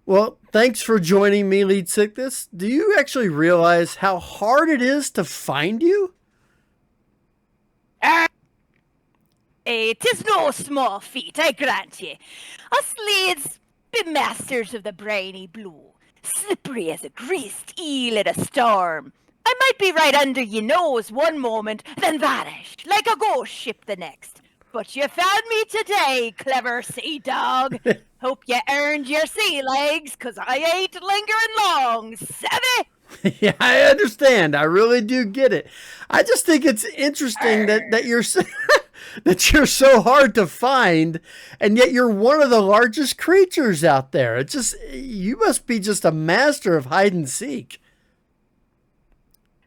Well, thanks for joining me, Leedsichthys. Do you actually realize how hard it is to find you? Ah, 'tis no small feat, I grant ye. Us Leeds be masters of the briny blue, slippery as a greased eel in a storm. I might be right under ye nose one moment, then vanish like a ghost ship the next. But you found me today, clever sea dog. Hope you earned your sea legs, 'cause I ain't lingering long, savvy? Yeah, I understand. I really do get it. I just think it's interesting that you're that you're so hard to find, and yet you're one of the largest creatures out there. It just you must be just a master of hide and seek.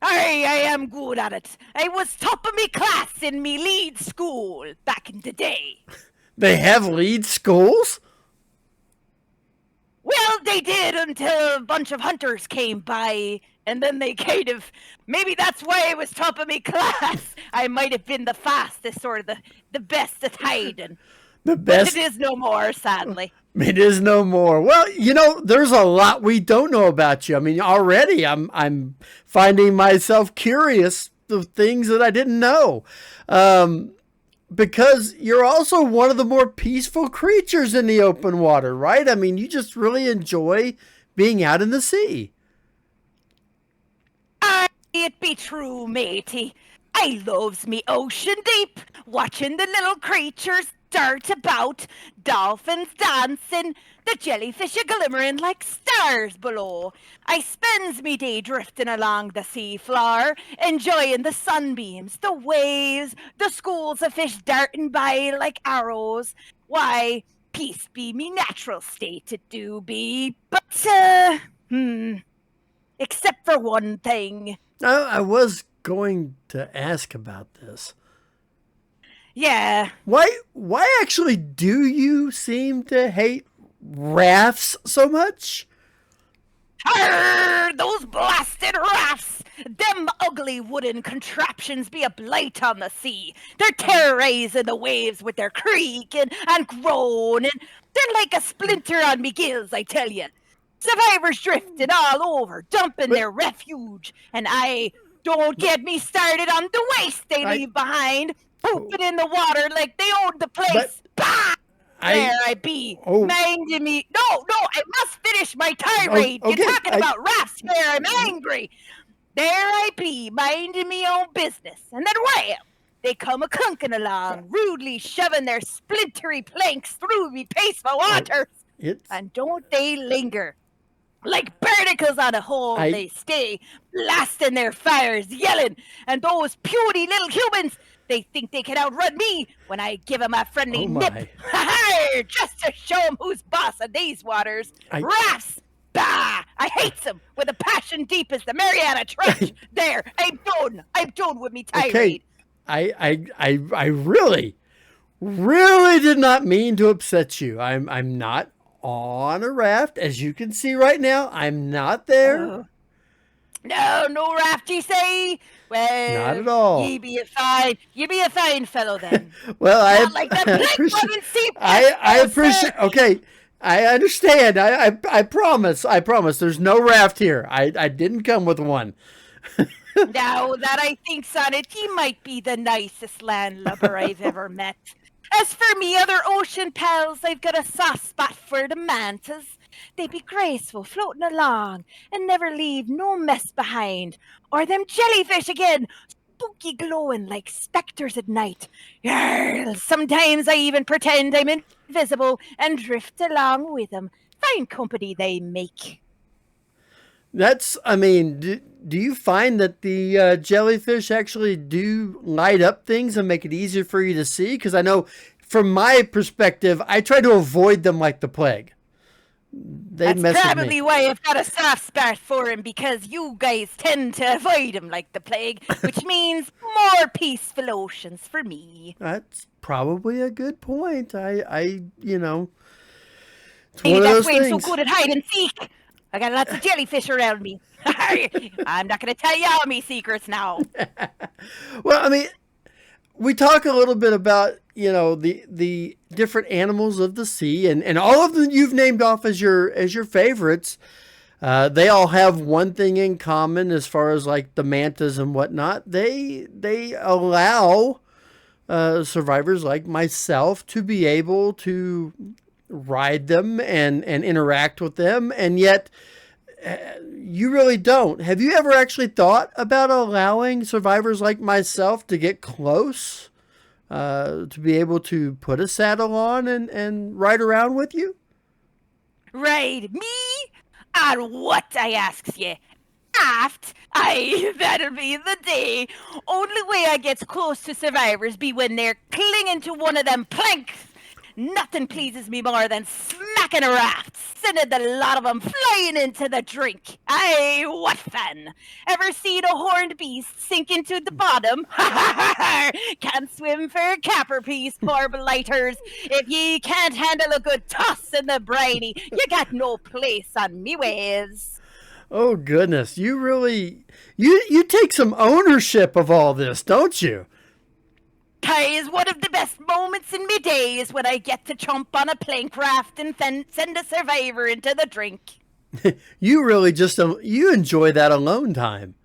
I am good at it. I was top of me class in me lead school back in the day. They have lead schools. Well, they did until a bunch of hunters came by, and then they maybe that's why I was top of me class. I might have been the fastest or the best at hiding. The But it best. is no more, sadly. It is no more. Well, there's a lot we don't know about you. I mean, already I'm finding myself curious of things that I didn't know. Because you're also one of the more peaceful creatures in the open water, right? I mean, you just really enjoy being out in the sea. It be true, matey. I loves me ocean deep, watching the little creatures dart about, dolphins dancing, the jellyfish a glimmering like stars below. I spends me day drifting along the sea floor, enjoying the sunbeams, the waves, the schools of fish darting by like arrows. Why, peace be me natural state it do be, but, except for one thing. I was going to ask about this. Yeah. Why actually do you seem to hate rafts so much? Arr, those blasted rafts! Them ugly wooden contraptions be a blight on the sea. They're terrorizing the waves with their creaking and groaning. They're like a splinter on me gills, I tell you. Survivors drifting all over, dumping But their refuge, and I don't get me started on the waste they I leave behind, pooping in the water like they own the but place. Bah! I There I be, oh minding me. No, no, I must finish my oh tirade. You're okay talking I about rafts there. I'm angry. There I be, minding me own business. And then wham! They come a clunking along, rudely shoving their splintery planks through me peaceful oh waters. it's And don't they linger? Like barnacles on a hole, I they stay, blasting their fires, yelling. And those puny little humans, they think they can outrun me when I give 'em a friendly oh nip. my Ha-ha! Just to show 'em who's boss of these waters. I Rafts! Bah! I hates 'em with a passion deep as the Mariana Trench. There, I'm done. I'm done with me okay tirade. I really did not mean to upset you. I'm not on a raft, as you can see right now. I'm not there. Oh. No, no raft, ye say? Not Well, at all. ye be a fine fellow then. Well, Not like them I plague appreciate loving sea I pests, no sir. appreciate. Okay, I understand. I promise. I promise. There's no raft here. I didn't come with one. Now that I thinks on it, ye might be the nicest landlubber I've ever met. As for me other ocean pals, I've got a soft spot for the mantas. They be graceful, floating along, and never leave no mess behind. Or them jellyfish again, spooky glowing like spectres at night. Yarr, sometimes I even pretend I'm invisible and drift along with 'em. Fine company they make. I mean, do you find that the jellyfish actually do light up things and make it easier for you to see? Because I know, from my perspective, I try to avoid them like the plague. They That's mess with me. probably why I've got a soft spot for him, because you guys tend to avoid him like the plague, which means more peaceful oceans for me. That's probably a good point. It's one Maybe of that's those why I'm so things. good at hide and seek. I got lots of jellyfish around me. I'm not going to tell you all me secrets now. Well, I mean, we talk a little bit about the different animals of the sea, and all of them you've named off as your favorites. They all have one thing in common as far as like the mantas and whatnot. They allow survivors like myself to be able to ride them and interact with them, and yet you really don't. Have you ever actually thought about allowing survivors like myself to get close, to be able to put a saddle on and ride around with you? Ride me? On what, I asks ye? Aft? Aye, that'll be the day. Only way I gets close to survivors be when they're clinging to one of them planks. Nothing pleases me more than smacking a raft, sending the lot of them flying into the drink. Aye, what fun! Ever seen a horned beast sink into the bottom? Can't swim for a capper piece, poor blighters. If ye can't handle a good toss in the briny, you got no place on me waves. Oh goodness, you really you take some ownership of all this, don't you? Is one of the best moments in me days when I get to chomp on a plank raft and then send a survivor into the drink. You really just you enjoy that alone time.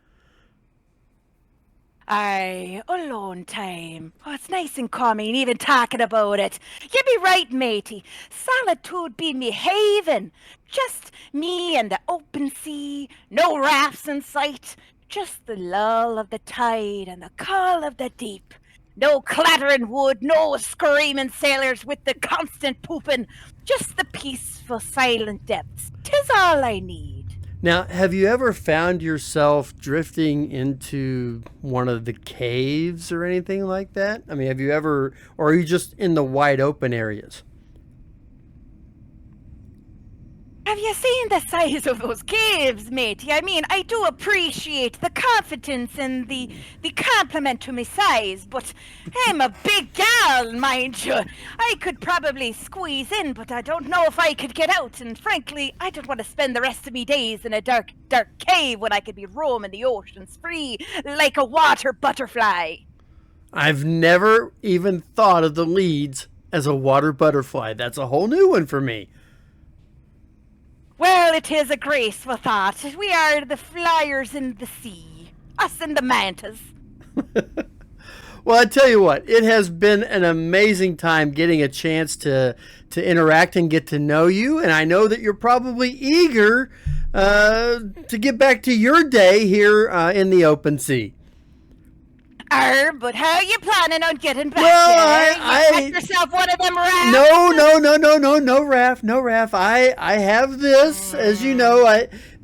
Aye, alone time. Oh, it's nice and calming even talking about it. You be right, matey. Solitude be me haven. Just me and the open sea, no rafts in sight. Just the lull of the tide and the call of the deep. No clattering wood, no screaming sailors with the constant pooping. Just the peaceful, silent depths. 'Tis all I need. Now, have you ever found yourself drifting into one of the caves or anything like that? I mean, have you ever, or are you just in the wide open areas? Have you seen the size of those caves, matey? I mean, I do appreciate the confidence and the compliment to my size, but I'm a big gal, mind you. I could probably squeeze in, but I don't know if I could get out, and frankly, I don't want to spend the rest of me days in a dark, dark cave when I could be roaming the oceans free like a water butterfly. I've never even thought of the Leeds as a water butterfly. That's a whole new one for me. Well, it is a graceful thought. We are the flyers in the sea. Us and the mantas. Well, I tell you what, it has been an amazing time getting a chance to interact and get to know you. And I know that you're probably eager to get back to your day here in the open sea. But how are you planning on getting back Well, there? I You got yourself one of them rafts? No raft. I have this, as you know.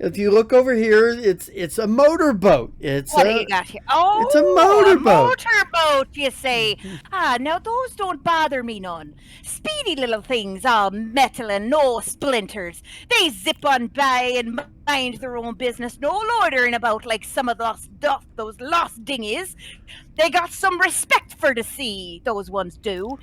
If you look over here, it's a motorboat. What do you got here? Oh, it's a motorboat. A motorboat, you say? Now those don't bother me none. Speedy little things, all metal and no splinters. They zip on by and mind their own business, no loitering about like some of those lost dinghies. They got some respect for the sea, those ones do.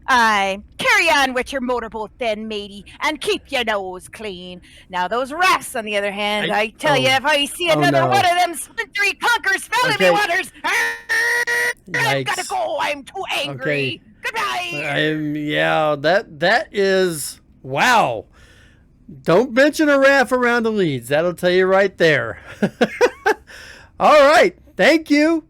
Carry on with your motorboat then, matey, and keep your nose clean. Now, those rafts, on the other hand, I tell you, if I see another one of them splintery clunkers fell in me waters, I've got to go. I'm too angry. Goodbye. Yeah, that is, wow. Don't mention a raft around the Leeds. That'll tell you right there. All right. Thank you.